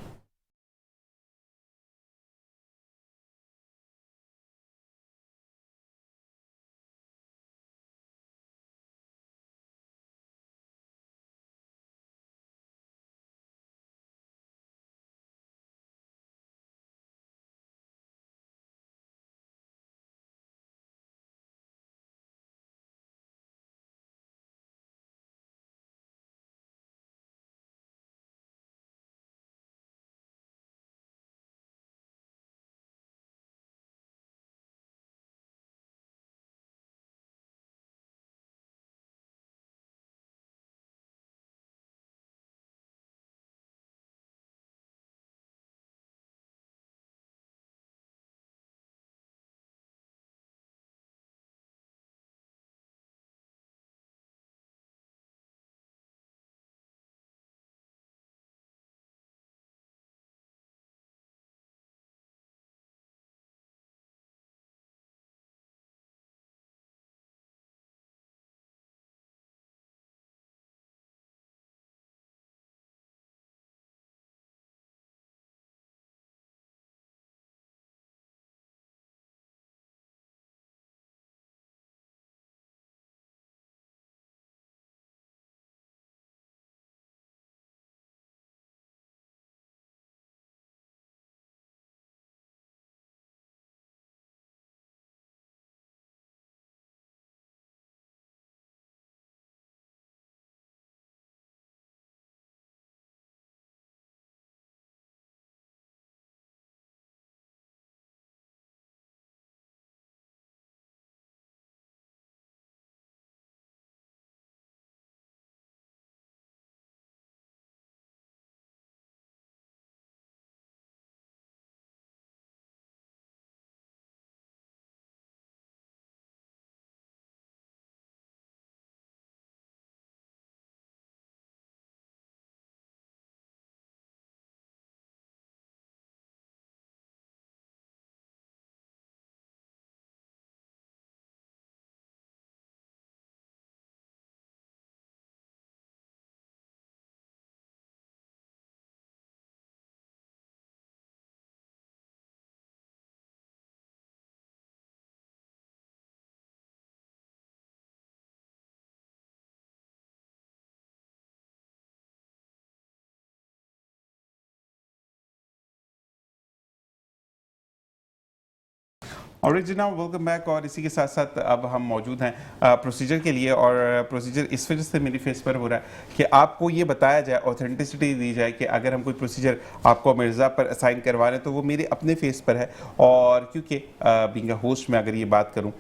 और जनाब वेलकम बैक। और इसी के साथ साथ अब हम मौजूद हैं प्रोसीजर के लिए, और प्रोसीजर इस वजह से मेरी फेस पर हो रहा है कि आपको ये बताया जाए, ऑथेंटिसिटी दी जाए कि अगर हम कोई प्रोसीजर आपको मिर्ज़ा पर असाइन करवा रहे हैं तो वो मेरे अपने फेस पर है। और क्योंकि बीइंग अ होस्ट में अगर ये बात करूँ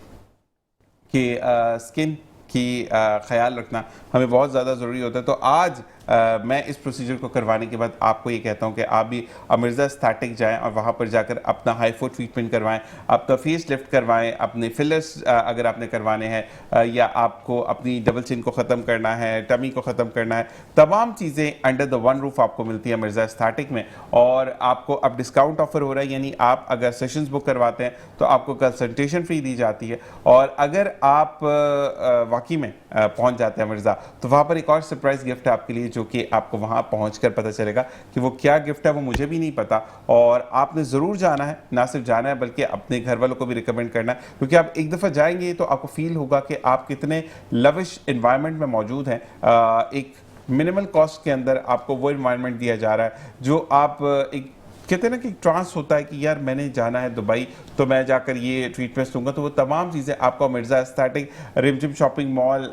कि स्किन की ख्याल रखना हमें बहुत ज़्यादा ज़रूरी होता है, तो आज मैं इस प्रोसीजर को करवाने के बाद आपको ये कहता हूँ कि आप भी अमिर्ज़ा एस्थेटिक जाएं और वहाँ पर जाकर अपना हाइफो ट्रीटमेंट करवाएं, अपना फेस लिफ्ट करवाएं, अपने फिलर्स अगर आपने करवाने हैं या आपको अपनी डबल चिन को ख़त्म करना है, टमी को ख़त्म करना है, तमाम चीज़ें अंडर द वन रूफ आपको मिलती है अमिर्ज़ा एस्थेटिक में। और आपको अब डिस्काउंट ऑफर हो रहा है, यानी आप अगर सेशंस बुक करवाते हैं तो आपको कंसल्टेशन फ्री दी जाती है। और अगर आप वाकई में पहुँच जाते हैं अमिर्ज़ा, तो वहाँ पर एक और सरप्राइज़ गिफ्ट है आपके लिए, जो कि आपको वहां पहुंचकर पता चलेगा कि वो क्या गिफ्ट है, वो मुझे भी नहीं पता। और आपने ज़रूर जाना है, ना सिर्फ जाना है बल्कि अपने घर वालों को भी रिकमेंड करना है, क्योंकि आप एक दफ़ा जाएंगे तो आपको फील होगा कि आप कितने लविश इन्वायरमेंट में मौजूद हैं। एक मिनिमल कॉस्ट के अंदर आपको वो इन्वायरमेंट दिया जा रहा है जो आप एक कहते हैं ना कि ट्रांस होता है कि यार मैंने जाना है दुबई तो मैं जाकर ये ट्रीटमेंट्स लूँगा। तो वो तमाम चीज़ें आपको मिर्ज़ा एस्थेटिक रिमझिम शॉपिंग मॉल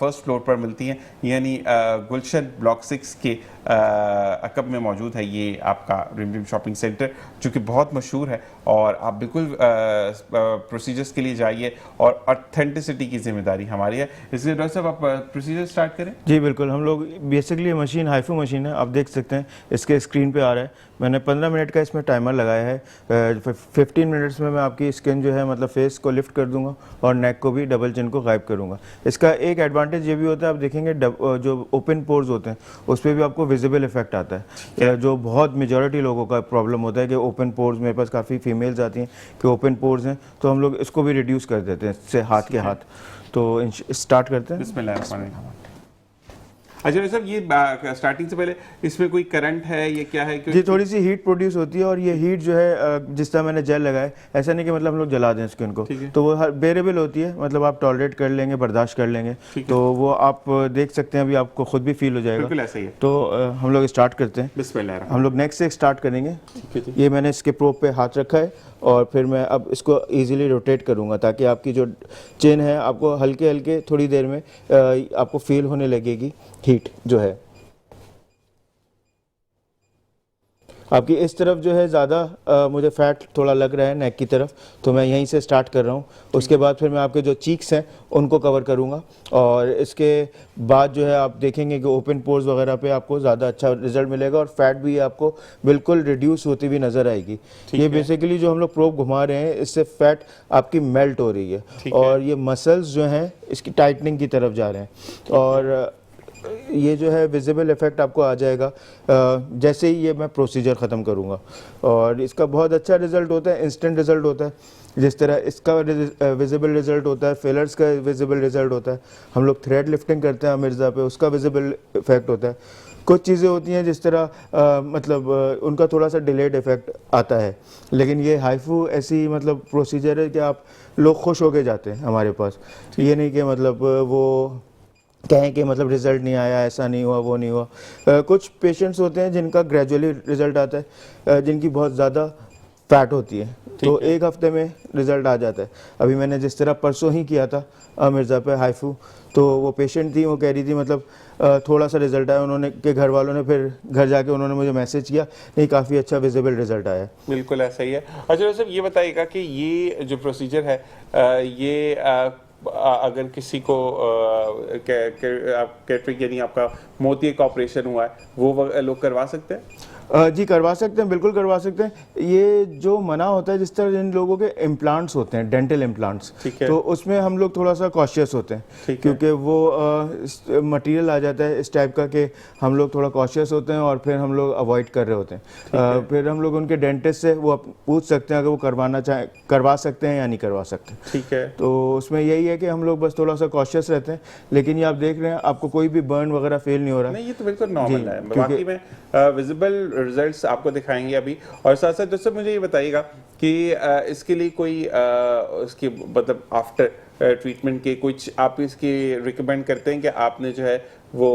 फर्स्ट फ्लोर पर मिलती हैं, यानी गुलशन ब्लॉक 6 के अकब में मौजूद है ये आपका रिमझिम शॉपिंग सेंटर, जो कि बहुत मशहूर है। और आप बिल्कुल प्रोसीजर्स के लिए जाइए और ऑथेंटिसिटी की जिम्मेदारी हमारी है। इसलिए डॉक्टर साहब आप प्रोसीजर स्टार्ट करें। जी बिल्कुल, हम लोग बेसिकली ये मशीन हाइफो मशीन है, आप देख सकते हैं इसके स्क्रीन पे आ रहा है। मैंने 15 मिनट का इसमें टाइमर लगाया है। 15 मिनट्स में मैं आपकी स्किन जो है मतलब फेस को लिफ्ट कर दूंगा और नेक को भी, डबल चिन को गायब करूंगा। इसका एक एडवांटेज ये भी होता है, आप देखेंगे जो ओपन पोर्स होते हैं उस पर भी आपको विजिबल इफेक्ट आता है, जो बहुत मेजॉरिटी लोगों का प्रॉब्लम होता है कि ओपन पोर्स, मेरे पास काफ़ी फीमेल्स आती हैं कि ओपन पोर्स हैं, तो हम लोग इसको भी रिड्यूस कर देते हैं इससे हाथ के हाथ। तो स्टार्ट करते हैं। बिस्मिल्लाह। अच्छा सर, ये स्टार्टिंग से पहले इसमें कोई करंट है या क्या है? जी थोड़ी सी हीट प्रोड्यूस होती है, और ये हीट जो है जिस तरह मैंने जेल लगाया, ऐसा नहीं कि मतलब हम लोग जला दें स्किन को, तो वो बेरेबल होती है, मतलब आप टॉलरेट कर लेंगे, बर्दाश्त कर लेंगे। तो वो आप देख सकते हैं, अभी आपको खुद भी फील हो जाएगा। बिल्कुल ऐसा ही है। तो हम लोग स्टार्ट करते हैं। बिस्मिल्लाह। हम लोग नेक्स्ट से स्टार्ट करेंगे। ये मैंने इसके प्रोब पे हाथ रखा है और फिर मैं अब इसको इजीली रोटेट करूंगा ताकि आपकी जो चेन है आपको हल्के हल्के थोड़ी देर में आपको फील होने लगेगी हीट जो है। आपकी इस तरफ जो है ज़्यादा मुझे फैट थोड़ा लग रहा है नेक की तरफ, तो मैं यहीं से स्टार्ट कर रहा हूँ। उसके बाद फिर मैं आपके जो चीक्स हैं उनको कवर करूँगा, और इसके बाद जो है आप देखेंगे कि ओपन पोर्स वगैरह पे आपको ज़्यादा अच्छा रिजल्ट मिलेगा, और फैट भी आपको बिल्कुल रिड्यूस होती हुई नज़र आएगी। ये बेसिकली जो हम लोग प्रोब घुमा रहे हैं, इससे फैट आपकी मेल्ट हो रही है, और ये मसल्स जो हैं इसकी टाइटनिंग की तरफ जा रहे हैं, और ये जो है विजिबल इफेक्ट आपको आ जाएगा जैसे ही ये मैं प्रोसीजर ख़त्म करूँगा। और इसका बहुत अच्छा रिज़ल्ट होता है, इंस्टेंट रिज़ल्ट होता है। जिस तरह इसका विजिबल रिज़ल्ट होता है, फिलर्स का विजिबल रिज़ल्ट होता है। हम लोग थ्रेड लिफ्टिंग करते हैं मिर्ज़ा पे, उसका विजिबल इफेक्ट होता है। कुछ चीज़ें होती हैं जिस तरह मतलब उनका थोड़ा सा डिलेड इफेक्ट आता है, लेकिन ये हाइफू ऐसी मतलब प्रोसीजर है कि आप लोग खुश होके जाते हैं हमारे पास। ये नहीं कि मतलब वो कहें कि मतलब रिज़ल्ट नहीं आया, ऐसा नहीं हुआ, वो नहीं हुआ। कुछ पेशेंट्स होते हैं जिनका ग्रेजुअली रिज़ल्ट आता है, जिनकी बहुत ज़्यादा फैट होती है, तो एक हफ्ते में रिज़ल्ट आ जाता है। अभी मैंने जिस तरह परसों ही किया था मिर्ज़ा पे हाइफू, तो वो पेशेंट थी, वो कह रही थी मतलब थोड़ा सा रिज़ल्ट आया, उन्होंने के घर वालों ने फिर घर जाके उन्होंने मुझे मैसेज किया, नहीं काफ़ी अच्छा विजिबल रिज़ल्ट आया। बिल्कुल ऐसा ही है। अच्छा सर, ये बताइएगा कि ये जो प्रोसीजर है ये अगर किसी को कैटरिंग यानी आपका मोतिये का ऑपरेशन हुआ है, वो लोग करवा सकते हैं? जी करवा सकते हैं, बिल्कुल करवा सकते हैं। ये जो मना होता है, जिस तरह जिन लोगों के इम्प्लांट्स होते हैं, डेंटल इम्प्लांट्स, तो उसमें हम लोग थोड़ा सा कॉशियस होते हैं, क्योंकि वो मटेरियल आ जाता है इस टाइप का कि हम लोग थोड़ा कॉशियस होते हैं और फिर हम लोग अवॉइड कर रहे होते हैं। फिर हम लोग उनके डेंटिस्ट से वो पूछ सकते हैं अगर वो करवाना चाहें, करवा सकते हैं या नहीं करवा सकते। ठीक है। तो उसमें यही है कि हम लोग बस थोड़ा सा कॉशियस रहते हैं, लेकिन ये आप देख रहे हैं आपको कोई भी बर्न वगैरह फील नहीं हो रहा। नहीं, ये तो बिल्कुल नॉर्मल है। बाकी में विजिबल रिजल्ट्स आपको दिखाएंगे अभी। और साथ साथ दोस्तों मुझे ये बताइएगा कि इसके लिए कोई इसकी मतलब आफ्टर ट्रीटमेंट के कुछ आप इसकी रिकमेंड करते हैं कि आपने जो है वो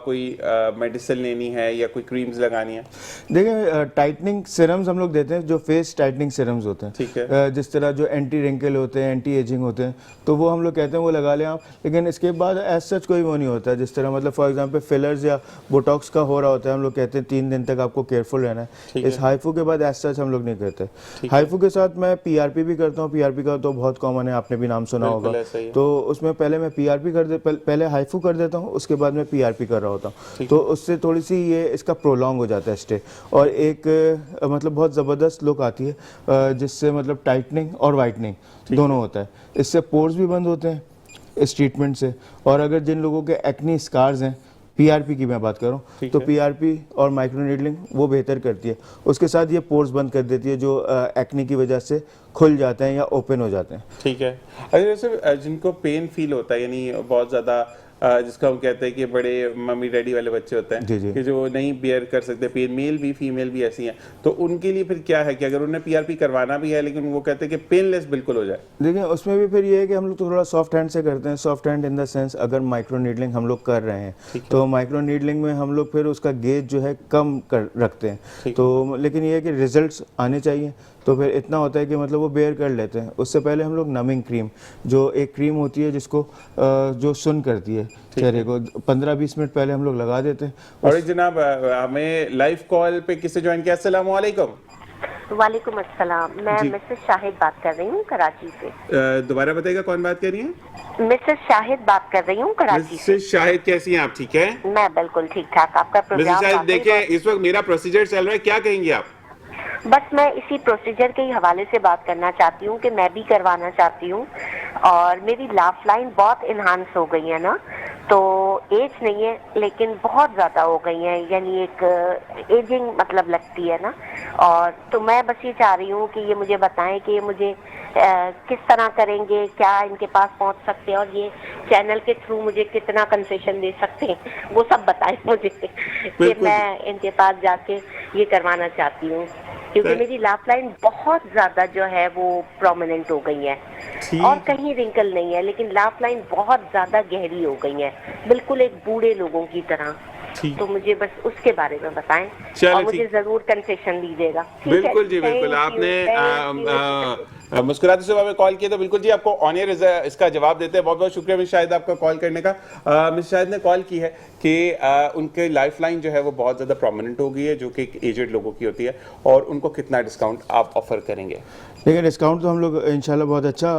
कोई मेडिसिन लेनी है या कोई क्रीम्स लगानी है? देखिए टाइटनिंग सिरम्स हम लोग देते हैं, जो फेस टाइटनिंग सिरम्स होते हैं, ठीक है। जिस तरह जो एंटी रिंकल होते हैं, एंटी एजिंग होते हैं, तो वो हम लोग कहते हैं वो लगा लें आप। लेकिन इसके बाद एज सच कोई वो नहीं होता है। जिस तरह मतलब फॉर एग्जांपल फिलर्स या बोटॉक्स का हो रहा होता है, हम लोग कहते हैं 3 दिन तक आपको केयरफुल रहना है। इस हाइफू के बाद एज सच हम लोग नहीं करते। हाइफू के साथ मैं पीआरपी भी करता हूँ। पीआरपी का तो बहुत कॉमन है, आपने भी नाम सुना होगा। तो उसमें पहले मैं पीआरपी पहले हाइफू कर देता हूँ, उसके बाद मैं पीआरपी कर रहा होता हूँ। तो उससे थोड़ी सी ये इसका प्रोलॉन्ग हो जाता है स्टे, और एक मतलब बहुत ज़बरदस्त लुक आती है, जिससे मतलब टाइटनिंग और वाइटनिंग दोनों होता है। इससे पोर्स भी बंद होते हैं इस ट्रीटमेंट से। और अगर जिन लोगों के एक्नी स्कार्स हैं, पीआरपी की मैं बात करूं, तो पीआरपी और माइक्रोनीडलिंग वो बेहतर करती है। उसके साथ ये पोर्स बंद कर देती है जो एक्नी की वजह से खुल जाते हैं या ओपन हो जाते हैं। ठीक है। अच्छा, जैसे जिनको पेन फील होता है, यानी बहुत ज़्यादा जिसका हम कहते हैं कि बड़े मम्मी डैडी वाले बच्चे होते हैं कि जो नहीं बेयर कर सकते पेन, मेल भी फीमेल भी ऐसी हैं, तो उनके लिए फिर क्या है कि अगर उन्हें पीआरपी करवाना भी है लेकिन वो कहते हैं कि पेनलेस बिल्कुल हो जाए? देखिए उसमें भी फिर ये है कि हम लोग तो थोड़ा सॉफ्ट हैंड से करते हैं। Soft hand in the sense, अगर माइक्रो नीडलिंग हम लोग कर रहे हैं तो माइक्रो नीडलिंग में हम लोग फिर उसका गेज जो है कम कर रखते हैं। तो लेकिन ये है कि रिजल्ट्स आने चाहिए, तो फिर इतना होता है कि मतलब वो बेयर कर लेते हैं। उससे पहले हम लोग नमिंग क्रीम, जो एक क्रीम होती है जिसको जो सुन करती है चेहरे को, 15-20 मिनट पहले हम लोग लगा देते हैं। और जनाब हमें लाइव कॉल पे किससे ज्वाइन किया? अस्सलाम वालेकुम। वालेकुम अस्सलाम। मैं मिसेस शाहिद बात कर रही हूँ कराची से। दोबारा बताइएगा कौन बात कर रही है? मिसेस शाहिद बात कर रही हूँ कराची से। मिसेस शाहिद कैसी हैं आप? ठीक है, मैं बिल्कुल ठीक ठाक। आपका मिसेस प्रोग्राम शाहिद देखिए इस वक्त मेरा प्रोसीजर चल रहा है, क्या कहेंगी आप? बस मैं इसी प्रोसीजर के ही हवाले से बात करना चाहती हूँ कि मैं भी करवाना चाहती हूँ, और मेरी लाफ लाइन बहुत इन्हांस हो गई है ना, तो एज नहीं है लेकिन बहुत ज़्यादा हो गई है, यानी एक एजिंग मतलब लगती है ना। और तो मैं बस ये चाह रही हूँ कि ये मुझे बताएं कि ये मुझे किस तरह करेंगे, क्या इनके पास पहुँच सकते हैं, और ये चैनल के थ्रू मुझे कितना कंसेशन दे सकते हैं, वो सब बताएं मुझे कि मैं इनके पास जाके ये करवाना चाहती हूँ, क्योंकि मेरी लाफ लाइन बहुत ज्यादा जो है वो प्रोमिनेंट हो गई है, और कहीं रिंकल नहीं है, लेकिन लाफ लाइन बहुत ज्यादा गहरी हो गई है, बिल्कुल एक बूढ़े लोगों की तरह। तो मुझे बस उसके बारे में बताएं, और मुझे जरूर कंसेशन दीजिएगा। बिल्कुल जी, बिल्कुल। आपने मुस्कुराते सुबह में कॉल किया तो बिल्कुल जी आपको ऑन एयर इसका जवाब देते हैं। बहुत बहुत शुक्रिया मिस शाहिद आपका कॉल करने का। मिस शाहिद ने कॉल की है कि उनके लाइफ लाइन जो है वो बहुत ज़्यादा प्रोमिनेंट हो गई है, जो कि एजेड लोगों की होती है, और उनको कितना डिस्काउंट आप ऑफर करेंगे? देखिए डिस्काउंट तो हम लोग इंशाल्लाह बहुत अच्छा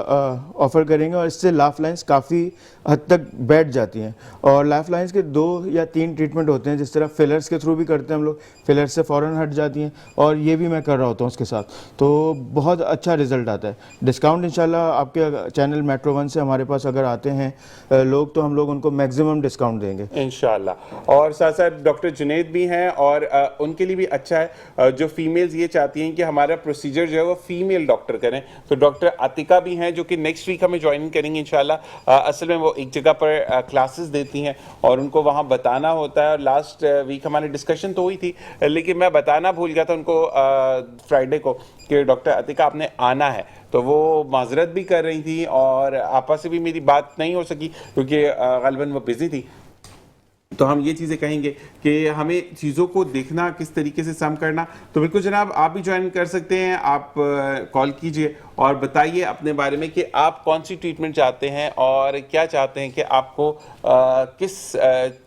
ऑफर करेंगे, और इससे लाफ लाइंस काफ़ी हद तक बैठ जाती हैं। और लाफ लाइंस के 2 या 3 ट्रीटमेंट होते हैं, जिस तरह फिलर्स के थ्रू भी करते हैं हम लोग, फिलर्स से फ़ौरन हट जाती हैं, और ये भी मैं कर रहा होता हूँ उसके साथ, तो बहुत अच्छा रिजल्ट आता है। डिस्काउंट इंशाल्लाह आपके चैनल मेट्रो 1 से हमारे पास अगर आते हैं लोग, तो हम लोग उनको मैक्सिमम डिस्काउंट देंगे इंशाल्लाह। और साथ साथ डॉक्टर जुनैद भी हैं, और उनके लिए भी अच्छा है, जो फीमेल्स ये चाहती हैं कि हमारा प्रोसीजर जो है वो फीमेल डॉक्टर करें, तो डॉक्टर आतिका भी हैं जो कि नेक्स्ट वीक हमें ज्वाइन करेंगे इंशाल्लाह। असल में वो एक जगह पर क्लासेस देती हैं और उनको वहाँ बताना होता है, और लास्ट वीक हमारी डिस्कशन तो हुई थी, लेकिन मैं बताना भूल गया था उनको फ्राइडे को कि डॉक्टर आतिका आपने आना है, तो वो माजरत भी कर रही थी, और आपा से भी मेरी बात नहीं हो सकी क्योंकि ग़ालिबन वो बिजी थी। तो हम ये चीज़ें कहेंगे कि हमें चीज़ों को देखना किस तरीके से सम करना। तो बिल्कुल जनाब आप भी ज्वाइन कर सकते हैं, आप कॉल कीजिए और बताइए अपने बारे में कि आप कौन सी ट्रीटमेंट चाहते हैं और क्या चाहते हैं कि आपको किस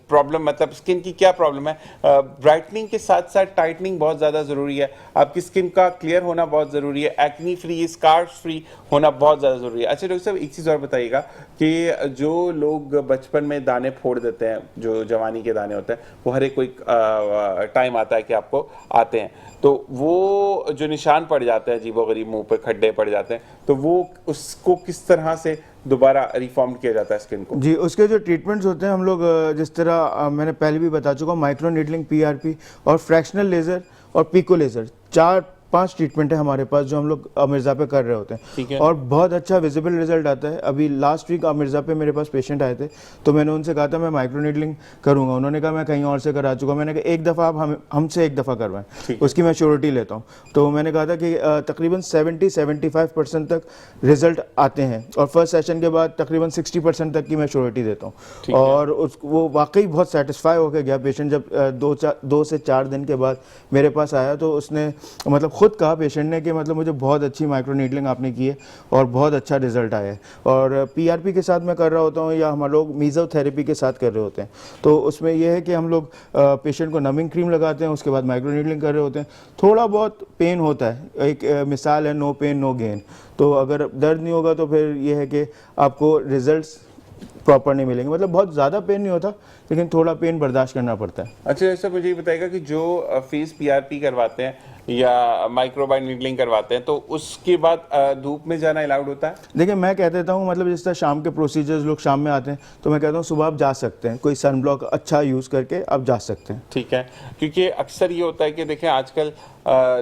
प्रॉब्लम, मतलब स्किन की क्या प्रॉब्लम है। ब्राइटनिंग के साथ साथ टाइटनिंग बहुत ज़्यादा ज़रूरी है, आपकी स्किन का क्लियर होना बहुत ज़रूरी है, एक्नी फ्री, स्कार्स फ्री होना बहुत ज़्यादा ज़रूरी है। अच्छा डॉक्टर साहब एक चीज़ और बताइएगा कि जो लोग बचपन में दाने फोड़ देते हैं, जो जवानी के दाने होते हैं, वो हर एक कोई टाइम आता है कि आपको आते हैं, तो वो जो निशान पड़ जाते हैं अजीबोगरीब, मुंह पे खड्डे पड़ जाते हैं, तो वो उसको किस तरह से दोबारा रिफॉर्म किया जाता है स्किन को? जी, उसके जो ट्रीटमेंट्स होते हैं हम लोग जिस तरह मैंने पहले भी बता चुका हूँ, माइक्रो नीडलिंग, पीआरपी और फ्रैक्शनल लेज़र और पिको लेज़र, 4 5 ट्रीटमेंट है हमारे पास जो हम लोग मिर्ज़ा पे कर रहे होते ठीक हैं है। और बहुत अच्छा विजिबल रिजल्ट आता है। अभी लास्ट वीक मिर्ज़ा पे मेरे पास पेशेंट आए थे, तो मैंने उनसे कहा था मैं माइक्रोनीडलिंग करूंगा, उन्होंने कहा मैं कहीं और से करा चुका। मैंने कहा एक दफ़ा आप हमसे एक दफ़ा करवाएं, उसकी मैं श्योरिटी लेता हूँ। तो मैंने कहा था कि तकरीबन 70-75% तक रिजल्ट आते हैं और फर्स्ट सेशन के बाद तकरीबन 60% तक की मैं श्योरिटी देता हूँ। और वो वाकई बहुत सेटिस्फाई होकर गया पेशेंट। जब 2 से 4 दिन के बाद मेरे पास आया तो उसने मतलब खुद कहा पेशेंट ने कि मतलब मुझे बहुत अच्छी माइक्रो नीडलिंग आपने की है और बहुत अच्छा रिजल्ट आया है। और पीआरपी के साथ मैं कर रहा होता हूँ या हम लोग मीजोथेरेपी के साथ कर रहे होते हैं, तो उसमें यह है कि हम लोग पेशेंट को नमिंग क्रीम लगाते हैं, उसके बाद माइक्रो नीडलिंग कर रहे होते हैं। थोड़ा बहुत पेन होता है, एक मिसाल है नो पेन नो गेन। तो अगर दर्द नहीं होगा तो फिर यह है कि आपको रिजल्ट्स प्रॉपर नहीं मिलेंगे। मतलब बहुत ज़्यादा पेन नहीं होता लेकिन थोड़ा पेन बर्दाश्त करना पड़ता है। अच्छा, ऐसा मुझे ये बताएगा कि जो फेस पीआरपी करवाते हैं या माइक्रोबाइल नीडलिंग करवाते हैं तो उसके बाद धूप में जाना अलाउड होता है? देखिए मैं कह देता हूँ मतलब जिस तरह शाम के प्रोसीजर्स लोग शाम में आते हैं, तो मैं कहता हूँ सुबह आप जा सकते हैं, कोई सन ब्लॉक अच्छा यूज़ करके आप जा सकते हैं। ठीक है, क्योंकि अक्सर ये होता है कि देखें आजकल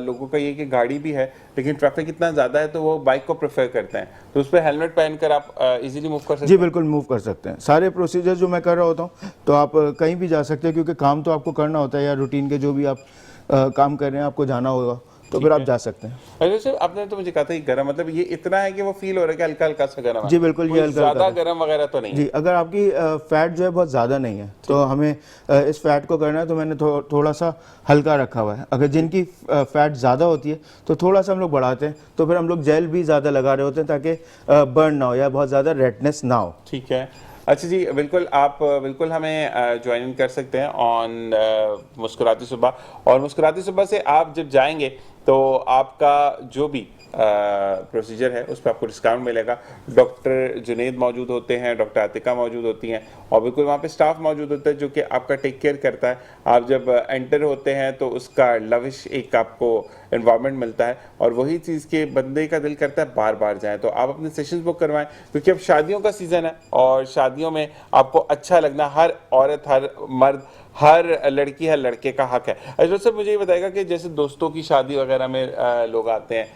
लोगों का ये कि गाड़ी भी है लेकिन ट्रैफिक इतना ज़्यादा है तो वो बाइक को प्रेफर करते हैं, तो उस पर हेलमेट पहनकर आप इजीली मूव कर सकते हैं? जी बिल्कुल मूव कर सकते हैं। सारे प्रोसीजर जो मैं कर रहा होता हूँ तो आप कहीं भी जा सकते हैं, क्योंकि काम तो आपको करना होता है या रूटीन के जो भी आप काम कर रहे हैं आपको जाना होगा, तो फिर आप जा सकते हैं। अरे सर, आपने तो मुझे कहा था कि गर्म, मतलब ये इतना है कि वो फील हो रहा है कि हल्का हल्का सा गर्म है? जी बिल्कुल, ये हल्का ज़्यादा हल्का गर्म वगैरह तो नहीं जी। अगर आपकी फैट जो है बहुत ज़्यादा नहीं है तो हमें इस फैट को करना है, तो मैंने थोड़ा सा हल्का रखा हुआ है। अगर जिनकी फैट ज़्यादा होती है तो थोड़ा सा हम लोग बढ़ाते हैं, तो फिर हम लोग जेल भी ज़्यादा लगा रहे होते हैं ताकि बर्न ना हो या बहुत ज़्यादा रेडनेस ना हो। ठीक है। अच्छा जी, बिल्कुल आप बिल्कुल हमें ज्वाइन कर सकते हैं ऑन मुस्कुराती सुबह, और मुस्कुराती सुबह से आप जब जाएंगे तो आपका जो भी प्रोसीजर है उस पर आपको डिस्काउंट मिलेगा। डॉक्टर जुनेद मौजूद होते हैं, डॉक्टर आतिका मौजूद होती हैं और बिल्कुल वहाँ पे स्टाफ मौजूद होता है जो कि आपका टेक केयर करता है। आप जब एंटर होते हैं तो उसका लविश एक आपको एनवायरनमेंट मिलता है और वही चीज़ के बंदे का दिल करता है बार बार जाएं। तो आप अपने सेशंस बुक करवाएं, क्योंकि अब शादियों का सीज़न है और शादियों में आपको अच्छा लगना हर औरत, हर मर्द, हर लड़की, हर लड़के का हक है। अच्छा सर, मुझे ये बताएगा कि जैसे दोस्तों की शादी वगैरह में लोग आते हैं,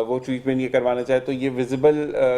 वो ट्रीटमेंट ये करवाना चाहे तो ये विजिबल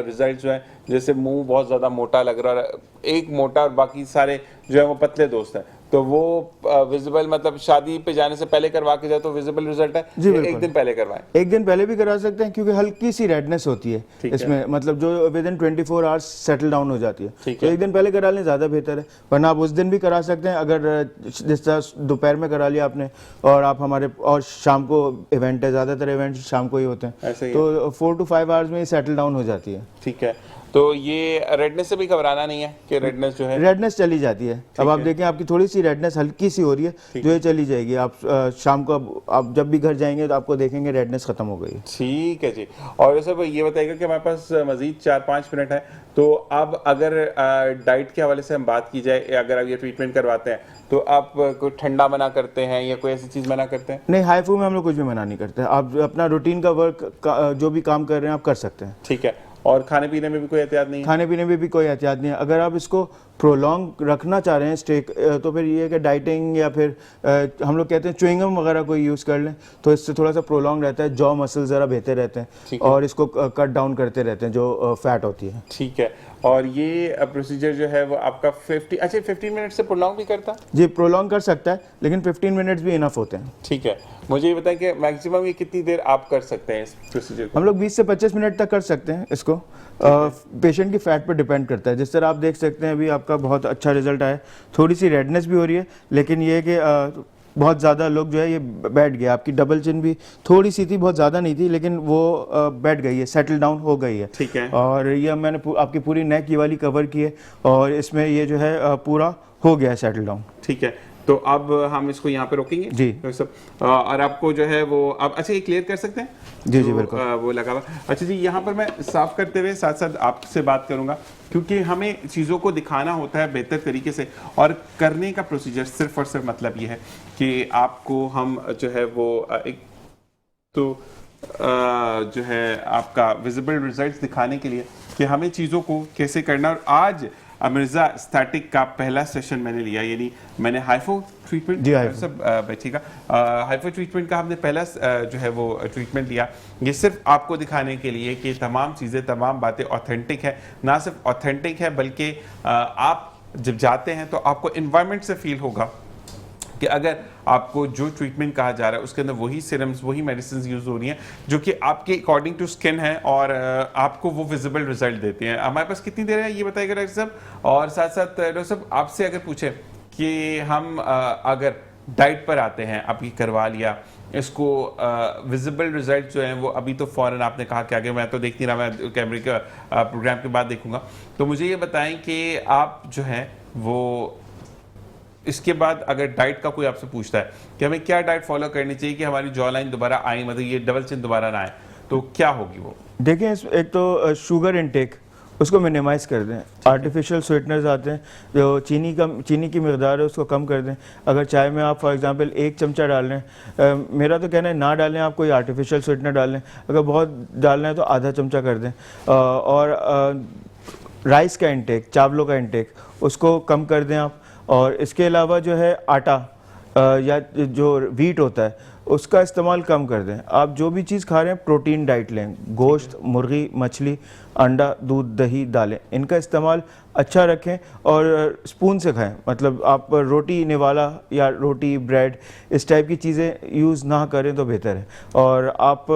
रिजल्ट जो है, जैसे मुंह बहुत ज़्यादा मोटा लग रहा है, एक मोटा और बाकी सारे जो है वो पतले दोस्त हैं, तो वो विजिबल मतलब शादी पे जाने से पहले करवा के जाए तो विजिबल रिजल्ट है? जी या एक दिन पहले करवाएं? एक दिन पहले भी करा सकते हैं, क्योंकि हल्की सी रेडनेस होती है इसमें, मतलब जो with in 24 hours settle down हो जाती है। तो एक दिन पहले करा लें ज़्यादा बेहतर है, वरना आप उस दिन भी करा सकते हैं। अगर जिस तरह दोपहर में करा लिया आपने और आप हमारे और शाम को इवेंट है, ज़्यादातर इवेंट शाम को ही होते हैं, तो 4 to 5 आवर्स में ही सेटल डाउन हो जाती है। ठीक है, तो ये रेडनेस से भी घबराना नहीं है कि रेडनेस जो है? रेडनेस चली जाती है। अब आप देखें आपकी थोड़ी सी रेडनेस हल्की सी हो रही है, जो ये चली जाएगी। आप शाम को आप जब भी घर जाएंगे तो आपको देखेंगे रेडनेस खत्म हो गई। ठीक है जी। और सर ये बताइएगा कि हमारे पास मजीद 4-5 मिनट है, तो अब अगर डाइट के हवाले से हम बात की जाए, अगर आप ये ट्रीटमेंट करवाते हैं तो आप कोई ठंडा मना करते हैं या कोई ऐसी चीज़ मना करते हैं? नहीं, हाई फू में हम लोग कुछ भी मना नहीं करते। आप अपना रूटीन का वर्क जो भी काम कर रहे हैं आप कर सकते हैं। ठीक है, और खाने पीने में भी कोई एहतियात नहीं है? खाने पीने में भी कोई एहतियात नहीं है। अगर आप इसको प्रोलॉन्ग रखना चाह रहे हैं स्टेक, तो फिर ये है कि डाइटिंग या फिर हम लोग कहते हैं च्युइंगम वगैरह कोई यूज़ कर लें, तो इससे थोड़ा सा प्रोलॉन्ग रहता है, जॉ मसल ज़रा बेहतर रहते हैं और इसको कट डाउन करते रहते हैं जो फैट होती है। ठीक है, और ये प्रोसीजर जो है वो आपका 15 मिनट से प्रोलॉन्ग भी करता है? जी, प्रोलॉन्ग कर सकता है लेकिन 15 मिनट्स भी इनफ होते हैं। ठीक है, मुझे ये बताएं कि मैक्सिमम ये कितनी देर आप कर सकते हैं इस प्रोसीजर को? हम लोग 20 से 25 मिनट तक कर सकते हैं इसको। पेशेंट की फैट पर डिपेंड करता है। जिस तरह आप देख सकते हैं अभी आपका बहुत अच्छा रिजल्ट आया, थोड़ी सी रेडनेस भी हो रही है, लेकिन ये कि बहुत ज़्यादा लोग जो है ये बैठ गया। आपकी डबल चिन भी थोड़ी सी थी, बहुत ज़्यादा नहीं थी, लेकिन वो बैठ गई है, सेटल डाउन हो गई है। ठीक है, और ये मैंने आपकी पूरी नेक ये वाली कवर की है और इसमें ये जो है पूरा हो गया है सेटल डाउन। ठीक है, तो अब हम इसको यहाँ पे रोकेंगे जी सब, और आपको जो है वो आप अच्छा ये क्लियर कर सकते हैं? जी जी बिल्कुल। वो लगा हुआ। अच्छा जी, यहाँ पर मैं साफ करते हुए साथ साथ आपसे बात करूंगा, क्योंकि हमें चीज़ों को दिखाना होता है बेहतर तरीके से, और करने का प्रोसीजर सिर्फ और सिर्फ मतलब ये है कि आपको हम जो है वो एक तो जो है आपका विजिबल रिजल्ट्स दिखाने के लिए कि हमें चीज़ों को कैसे करना। और आज मिर्जा स्टैटिक का पहला सेशन मैंने लिया, यानी मैंने हाइफो ट्रीटमेंट, जी, हाइफो। सब बैठिएगा, हाइफो ट्रीटमेंट का हमने पहला जो है वो ट्रीटमेंट लिया। ये सिर्फ आपको दिखाने के लिए कि तमाम चीज़ें, तमाम बातें ऑथेंटिक है, ना सिर्फ ऑथेंटिक है बल्कि आप जब जाते हैं तो आपको इन्वायरमेंट से फील होगा कि अगर आपको जो ट्रीटमेंट कहा जा रहा है उसके अंदर वही सिरम्स, वही मेडिसिन यूज़ हो रही हैं जो कि आपके अकॉर्डिंग टू स्किन है और आपको वो विजिबल रिजल्ट देते हैं। हमारे पास कितनी देर है ये बताइएगा डॉक्टर साहब, और साथ साथ डॉक्टर साहब आपसे अगर पूछे कि हम अगर डाइट पर आते हैं, आपकी करवा लिया, इसको विजिबल रिजल्ट जो है वो अभी तो फ़ौरन आपने कहा कि आगे मैं तो देख नहीं रहा, मैं कैमरे का प्रोग्राम के बाद देखूंगा, तो मुझे ये बताएं कि आप जो है वो इसके बाद अगर डाइट का कोई आपसे पूछता है कि हमें क्या डाइट फॉलो करनी चाहिए कि हमारी जॉ लाइन दोबारा आए, मतलब ये डबल चिन दोबारा ना आए, तो क्या होगी वो? देखिए, एक तो शुगर इनटेक उसको मिनिमाइज कर दें। आर्टिफिशियल स्वीटनर्स आते हैं जो चीनी की मकदार है उसको कम कर दें। अगर चाय में आप फॉर एग्जांपल 1 चमचा डाल रहे हैं, मेरा तो कहना है ना डालें, आप कोई आर्टिफिशियल स्वीटनर डाल लें, अगर बहुत डालना है तो आधा चमचा कर दें। और राइस का इंटेक, चावलों का इंटेक उसको कम कर दें आप। और इसके अलावा जो है आटा या जो वीट होता है उसका इस्तेमाल कम कर दें। आप जो भी चीज़ खा रहे हैं प्रोटीन डाइट लें, गोश्त, मुर्गी, मछली, अंडा, दूध, दही, दालें, इनका इस्तेमाल अच्छा रखें और स्पून से खाएं। मतलब आप रोटी निवाला या रोटी, ब्रेड, इस टाइप की चीज़ें यूज़ ना करें तो बेहतर है। और आप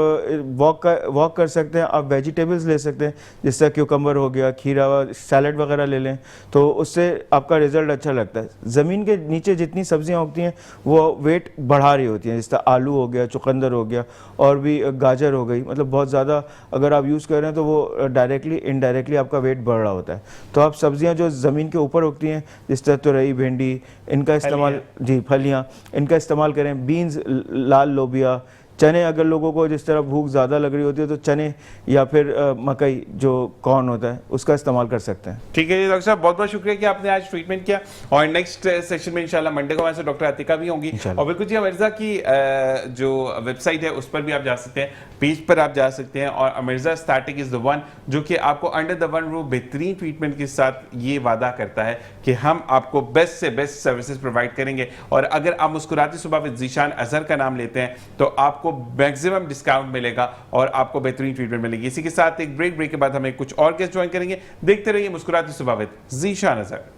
वॉक कर सकते हैं, आप वेजिटेबल्स ले सकते हैं, जैसे क्यूकम्बर हो गया, खीरा, सैलड वगैरह ले लें, तो उससे आपका रिज़ल्ट अच्छा लगता है। ज़मीन के नीचे जितनी सब्जियां उगती हैं वो वेट बढ़ा रही होती हैं, जैसे आलू हो गया, चुकंदर हो गया और भी गाजर हो गई, मतलब बहुत ज़्यादा अगर आप यूज़ कर रहे हैं तो वो डायरेक्टली इनडायरेक्टली आपका वेट बढ़ रहा होता है। तो आप सब्जियां जो ज़मीन के ऊपर उगती हैं, जिस तरह तुरई, भिंडी, इनका इस्तेमाल, जी फलियां, इनका इस्तेमाल करें। बीन्स, लाल लोबिया, चने, अगर लोगों को जिस तरह भूख ज़्यादा लग रही होती है तो चने या फिर मकई जो कॉर्न होता है उसका इस्तेमाल कर सकते हैं। ठीक है जी डॉक्टर साहब, बहुत बहुत शुक्रिया कि आपने आज ट्रीटमेंट किया, और नेक्स्ट सेशन में इंशाल्लाह मंडे को वैसे डॉक्टर अतिका भी होंगी। और बिल्कुल जी, मिर्जा की जो वेबसाइट है उस पर भी आप जा सकते हैं, पेज पर आप जा सकते हैं, और Mirza static is the one जो कि आपको अंडर द वन रूफ बेहतरीन ट्रीटमेंट के साथ ये वादा करता है कि हम आपको बेस्ट से बेस्ट सर्विसेज प्रोवाइड करेंगे। और अगर आप मुस्कुराती सुबह विद ज़ीशान अजहर का नाम लेते हैं तो आपको मैक्सिमम डिस्काउंट मिलेगा और आपको बेहतरीन ट्रीटमेंट मिलेगी। इसी के साथ एक ब्रेक के बाद हमें कुछ और गेस्ट ज्वाइन करेंगे। देखते रहिए मुस्कुराती सुबह विद ज़ीशान अजहर।